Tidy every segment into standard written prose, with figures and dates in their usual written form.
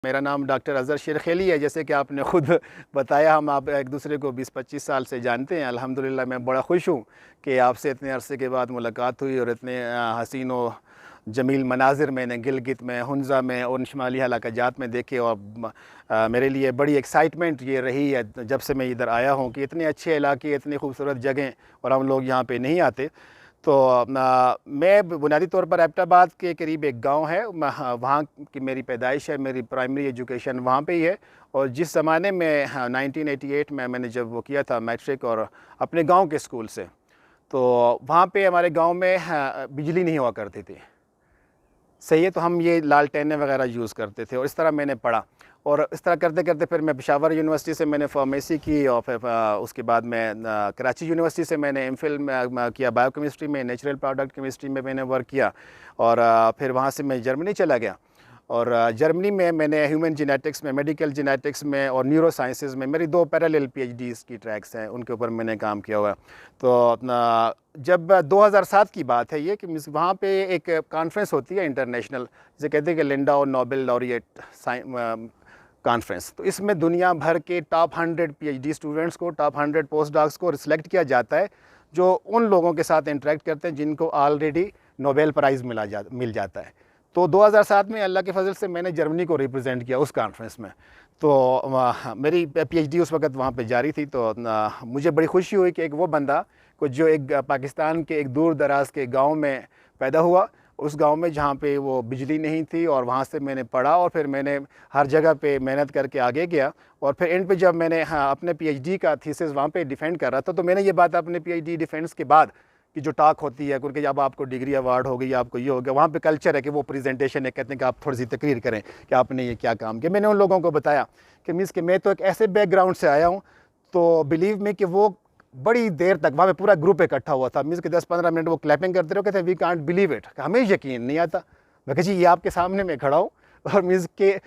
मेरा नाम डॉक्टर अज़हर शेरखेली है। जैसे कि आपने ख़ुद बताया, हम आप एक दूसरे को 20-25 साल से जानते हैं। अल्हम्दुलिल्लाह मैं बड़ा खुश हूँ कि आपसे इतने अरसे के बाद मुलाकात हुई और इतने हसीन व जमील मनाज़िर मैंने गिलगित में, हुंज़ा में और शुमाली इलाक़ाजात में देखे। और मेरे लिए बड़ी एक्साइटमेंट ये रही है जब से मैं इधर आया हूँ कि इतने अच्छे इलाके, इतनी खूबसूरत जगह और हम लोग यहाँ पे नहीं आते। तो मैं बुनियादी तौर पर एबटाबाद के करीब एक गांव है, वहाँ की मेरी पैदाइश है, मेरी प्राइमरी एजुकेशन वहाँ पे ही है। और जिस ज़माने में 1988 में मैंने जब वो किया था मैट्रिक और अपने गांव के स्कूल से, तो वहाँ पे हमारे गांव में बिजली नहीं हुआ करती थी। सही है, तो हम ये लालटेनें वगैरह यूज़ करते थे और इस तरह मैंने पढ़ा। और इस तरह करते करते फिर मैं पेशावर यूनिवर्सिटी से मैंने फार्मेसी की और फिर उसके बाद मैं कराची यूनिवर्सिटी से मैंने एमफिल किया बायोकेमिस्ट्री में, नेचुरल प्रोडक्ट केमिस्ट्री में मैंने वर्क किया। और फिर वहाँ से मैं जर्मनी चला गया और जर्मनी में मैंने ह्यूमन जेनेटिक्स में, मेडिकल जेनेटिक्स में और न्यूरो साइंसेज़ में मेरी 2 पैरेलल पीएचडीज़ की ट्रैक्स हैं, उनके ऊपर मैंने काम किया हुआ है। तो जब 2007 की बात है ये कि वहाँ पे एक कॉन्फ्रेंस होती है इंटरनेशनल, जिसे कहते हैं कि लिंडा और नोबेल लॉरिएट कॉन्फ्रेंस। तो इसमें दुनिया भर के टॉप 100 पीएचडी स्टूडेंट्स को, टॉप 100 पोस्ट डॉक्स को सिलेक्ट किया जाता है, जो उन लोगों के साथ इंटरेक्ट करते हैं जिनको ऑलरेडी नोबेल प्राइज़ मिल जाता है। तो 2007 में अल्लाह के फजल से मैंने जर्मनी को रिप्रेजेंट किया उस कॉन्फ्रेंस में। तो मेरी पीएचडी उस वक़्त वहाँ पे जारी थी। तो मुझे बड़ी खुशी हुई कि एक वो बंदा को जो एक पाकिस्तान के एक दूर दराज के गांव में पैदा हुआ, उस गांव में जहाँ पे वो बिजली नहीं थी, और वहाँ से मैंने पढ़ा और फिर मैंने हर जगह पे मेहनत करके आगे गया। और फिर एंड पे जब मैंने अपने पीएचडी का थीसिस वहाँ पे डिफेंड कर रहा था, तो मैंने ये बात अपने पीएचडी डिफेंस के बाद कि जो टॉक होती है, क्योंकि जब आपको डिग्री अवार्ड हो गई, आपको ये हो गया, वहाँ पे कल्चर है कि वो प्रेजेंटेशन है, कहते हैं कि आप थोड़ी सी तकरीर करें कि आपने ये क्या काम किया। मैंने उन लोगों को बताया कि मीन्स कि मैं तो एक ऐसे बैकग्राउंड से आया हूँ, तो बिलीव में कि वो बड़ी देर तक वहाँ पे पूरा ग्रुप इकट्ठा हुआ था। मीन्स कि 10-15 मिनट वो क्लैपिंग करते रहो, कहते वी कांट बिलीव इट, हमें यकीन नहीं आता। मैं कहा जी ये आपके सामने मैं खड़ा हूँ और मीन्स के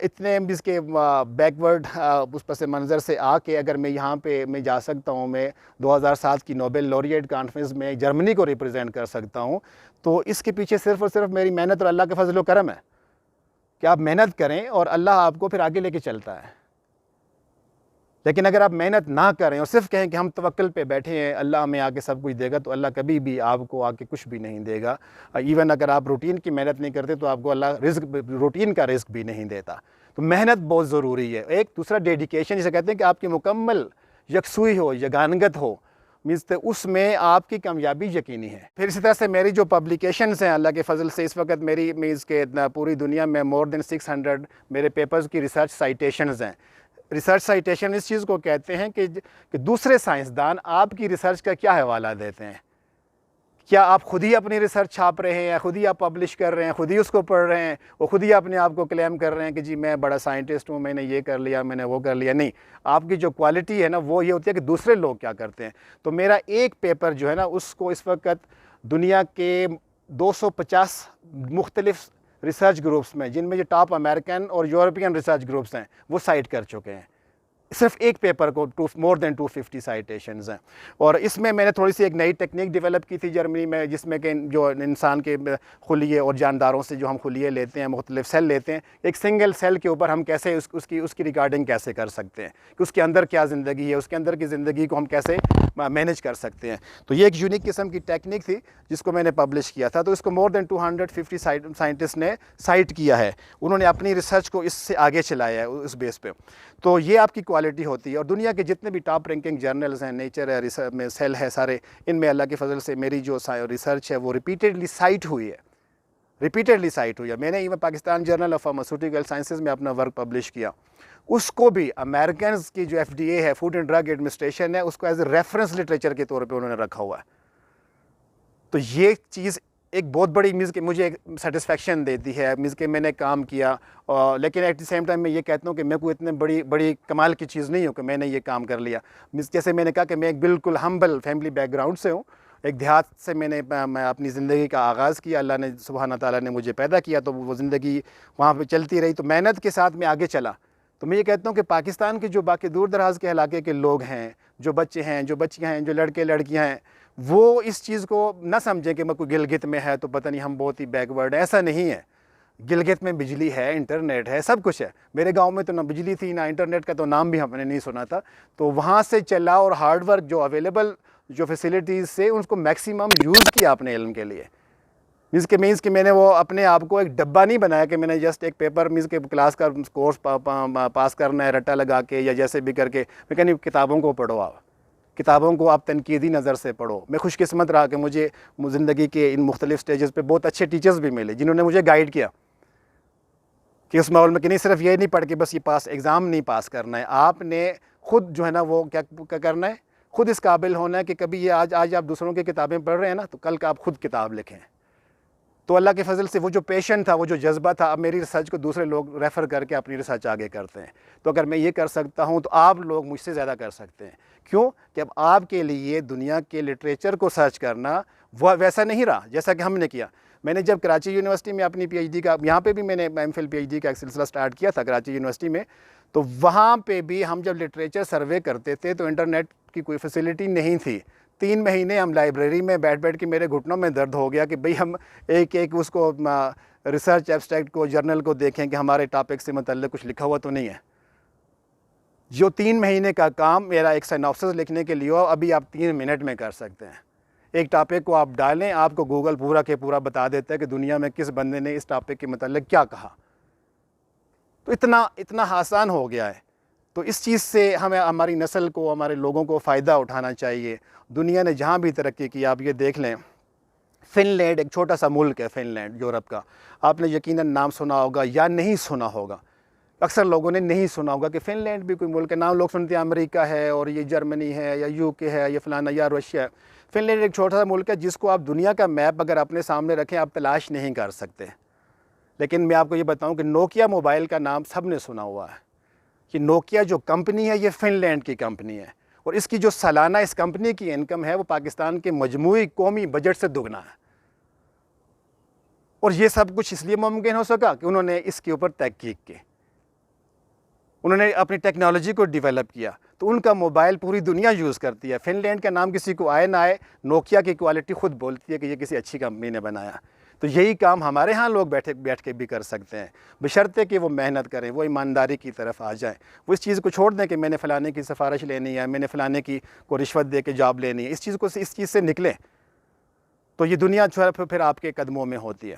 इतने मीन्स के बैकवर्ड उस पस मंज़र से आके अगर मैं यहाँ पे मैं जा सकता हूँ, मैं 2007 की नोबेल लॉरिएट कॉन्फ्रेंस में जर्मनी को रिप्रेजेंट कर सकता हूँ, तो इसके पीछे सिर्फ़ और सिर्फ मेरी मेहनत और अल्लाह के फजल व करम है कि आप मेहनत करें और अल्लाह आपको फिर आगे लेके चलता है। लेकिन अगर आप मेहनत ना करें और सिर्फ कहें कि हम तवक्ल पे बैठे हैं, अल्लाह हमें आके सब कुछ देगा, तो अल्लाह कभी भी आपको आके कुछ भी नहीं देगा। इवन अगर आप रूटीन की मेहनत नहीं करते तो आपको अल्लाह रिज़्क, रूटीन का रिज़्क भी नहीं देता। तो मेहनत बहुत ज़रूरी है। एक दूसरा डेडिकेशन, जिसे कहते हैं कि आपकी मुकम्मल यकसुई हो, यगानगत हो, मीन्स उसमें आपकी कामयाबी यकीनी है। फिर इसी तरह से मेरी जो पब्लिकेशंस हैं अल्लाह के फजल से, इस वक्त मेरी मीन्स के पूरी दुनिया में मोर देन 600 मेरे पेपर्स की रिसर्च साइटेशंस हैं। रिसर्च साइटेशन इस चीज़ को कहते हैं कि दूसरे साइंसदान आपकी रिसर्च का क्या हवाला देते हैं। क्या आप खुद ही अपनी रिसर्च छाप रहे हैं, या खुद ही आप पब्लिश कर रहे हैं, खुद ही उसको पढ़ रहे हैं, वो खुद ही अपने आप को क्लेम कर रहे हैं कि जी मैं बड़ा साइंटिस्ट हूँ, मैंने ये कर लिया, मैंने वो कर लिया। नहीं, आपकी जो क्वालिटी है ना वो ये होती है कि दूसरे लोग क्या करते हैं। तो मेरा एक पेपर जो है ना, उसको इस वक्त दुनिया के 250 मुख्तलिफ रिसर्च ग्रुप्स में, जिनमें जो टॉप अमेरिकन और यूरोपियन रिसर्च ग्रुप्स हैं, वो साइट कर चुके हैं। सिर्फ एक पेपर को मोर देन 250 साइटेशंस हैं। और इसमें मैंने थोड़ी सी एक नई टेक्निक डेवलप की थी जर्मनी में, जिसमें कि जो इंसान के खुलिये और जानदारों से जो हम खुलिये लेते हैं, मुख्तलिफ सेल लेते हैं, एक सिंगल सेल के ऊपर हम कैसे उसकी रिकॉर्डिंग कैसे कर सकते हैं कि उसके अंदर क्या ज़िंदगी है, उसके अंदर की ज़िंदगी को हम कैसे मैनेज कर सकते हैं। तो ये एक यूनिक किस्म की टेक्निक थी जिसको मैंने पब्लिश किया था। तो इसको मोर देन 250 साइंटिस्ट ने साइट किया है, उन्होंने अपनी रिसर्च को इससे आगे चलाया है उस बेस पे। तो ये आपकी क्वालिटी होती है। और दुनिया के जितने भी टॉप रैंकिंग जर्नल्स हैं, नेचर है, रिसर्च में सेल है, सारे इनमें अल्लाह के फजल से मेरी जो रिसर्च है वो रिपीटेडली साइट हुई है। मैंने even Pakistan journal of pharmaceutical sciences में अपना वर्क पब्लिश किया। उसको भी अमेरिकन की जो FDA है, फूड एंड ड्रग एडमिनिस्ट्रेशन है, उसको एज ए रेफरेंस लिटरेचर के तौर पे उन्होंने रखा हुआ है। तो ये चीज़ एक बहुत बड़ी मीन्स कि मुझे एक सेटिस्फेक्शन देती है, मीन्स कि मैंने काम किया। लेकिन एट द सेम टाइम मैं ये कहता हूँ कि मैं कोई इतने बड़ी कमाल की चीज़ नहीं हूँ कि मैंने ये काम कर लिया। मीन्स जैसे मैंने कहा कि मैं एक बिल्कुल हम्बल फैमिली बैकग्राउंड से हूँ, एक देहात से मैं अपनी ज़िंदगी का आगाज़ किया। अल्लाह ने सुब्हाना ताला ने मुझे पैदा किया, तो वो ज़िंदगी वहाँ पे चलती रही। तो मेहनत के साथ मैं आगे चला। तो मैं ये कहता हूँ कि पाकिस्तान के जो बाकी दूर दराज के इलाके के लोग हैं, जो बच्चे हैं, जो बच्चियाँ हैं, जो लड़के लड़कियाँ हैं, वो इस चीज़ को ना समझें कि मैं कोई गिलगित में है तो पता नहीं हम बहुत ही बैकवर्ड है। ऐसा नहीं है। गिलगित में बिजली है, इंटरनेट है, सब कुछ है। मेरे गांव में तो ना बिजली थी ना इंटरनेट का तो नाम भी हमने नहीं सुना था। तो वहाँ से चला और हार्डवर्क जो अवेलेबल जो फैसिलिटीज़ से उसको मैक्सिमम यूज़ किया अपने इल्म के लिए। मीन्स कि मैंने वो अपने आप को एक डब्बा नहीं बनाया कि मैंने जस्ट एक पेपर मीन्स के क्लास का कोर्स पास करना है रट्टा लगा के या जैसे भी करके। मैं कहनी किताबों को पढ़ो, आप किताबों को आप तनकीदी नज़र से पढ़ो। मैं खुशकिस्मत रहा कि मुझे ज़िंदगी के इन मुख्तलिफ़ स्टेजेस पे बहुत अच्छे टीचर्स भी मिले जिन्होंने मुझे गाइड किया कि उस माहौल में कि नहीं सिर्फ ये नहीं पढ़ के बस ये एग्ज़ाम नहीं पास करना है, आपने ख़ुद जो है ना वो क्या करना है, ख़ुद इस काबिल होना है कि कभी ये आज आप दूसरों की किताबें पढ़ रहे हैं ना तो कल का आप ख़ुद किताब लिखें। तो अल्लाह के फजल से वो जो पैशन था, वो जो जज्बा था, अब मेरी रिसर्च को दूसरे लोग रेफ़र करके अपनी रिसर्च आगे करते हैं। तो अगर मैं ये कर सकता हूँ तो आप लोग मुझसे ज़्यादा कर सकते हैं। क्यों कि अब आपके लिए दुनिया के लिटरेचर को सर्च करना वह वैसा नहीं रहा जैसा कि हमने किया। मैंने जब कराची यूनिवर्सिटी में अपनी पीएचडी का, यहाँ पे भी मैंने एमफिल पीएचडी का एक सिलसिला स्टार्ट किया था कराची यूनिवर्सिटी में, तो वहाँ पे भी हम जब लिटरेचर सर्वे करते थे तो इंटरनेट की कोई फैसिलिटी नहीं थी। 3 महीने हम लाइब्रेरी में बैठ के मेरे घुटनों में दर्द हो गया कि भाई हम एक उसको रिसर्च एब्स्ट्रैक्ट को, जर्नल को देखें कि हमारे टॉपिक से मतलब कुछ लिखा हुआ तो नहीं है। जो 3 महीने का काम मेरा एक सिनॉप्सिस लिखने के लिए हो, अभी आप 3 मिनट में कर सकते हैं। एक टॉपिक को आप डालें, आपको गूगल पूरा के पूरा बता देता है कि दुनिया में किस बंदे ने इस टॉपिक के मतलब क्या कहा। तो इतना आसान हो गया है। तो इस चीज़ से हमें, हमारी नस्ल को, हमारे लोगों को फ़ायदा उठाना चाहिए। दुनिया ने जहाँ भी तरक्की की, आप ये देख लें, फ़िनलैंड एक छोटा सा मुल्क है, फ़िनलैंड यूरोप का। आपने यकीनन नाम सुना होगा या नहीं सुना होगा, अक्सर लोगों ने नहीं सुना होगा कि फ़िनलैंड भी कोई मुल्क है। नाम लोग सुनते हैं अमेरिका है और ये जर्मनी है या यूके है या फ़लाना या रशिया है। फ़िनलैंड एक छोटा सा मुल्क है जिसको आप दुनिया का मैप अगर अपने सामने रखें आप तलाश नहीं कर सकते। लेकिन मैं आपको ये बताऊं कि नोकिया मोबाइल का नाम सब ने सुना हुआ है। कि नोकिया जो कंपनी है ये फ़िनलैंड की कंपनी है और इसकी जो सालाना इस कंपनी की इनकम है वो पाकिस्तान के मजमूई कौमी बजट से दुगना है। और ये सब कुछ इसलिए मुमकिन हो सका कि उन्होंने इसके ऊपर तहकीक की, उन्होंने अपनी टेक्नोलॉजी को डेवलप किया। तो उनका मोबाइल पूरी दुनिया यूज़ करती है। फ़िनलैंड का नाम किसी को आए ना आए, नोकिया की क्वालिटी ख़ुद बोलती है कि ये किसी अच्छी कंपनी ने बनाया। तो यही काम हमारे यहाँ लोग बैठ के भी कर सकते हैं, बशर्ते कि वो मेहनत करें, वो ईमानदारी की तरफ आ जाएं। वो इस चीज़ को छोड़ दें कि मैंने फ़लाने की सिफारिश लेनी है, मैंने फ़लाने की को रिश्वत दे के जॉब लेनी है। इस चीज़ से निकलें तो ये दुनिया जो है फिर आपके कदमों में होती है।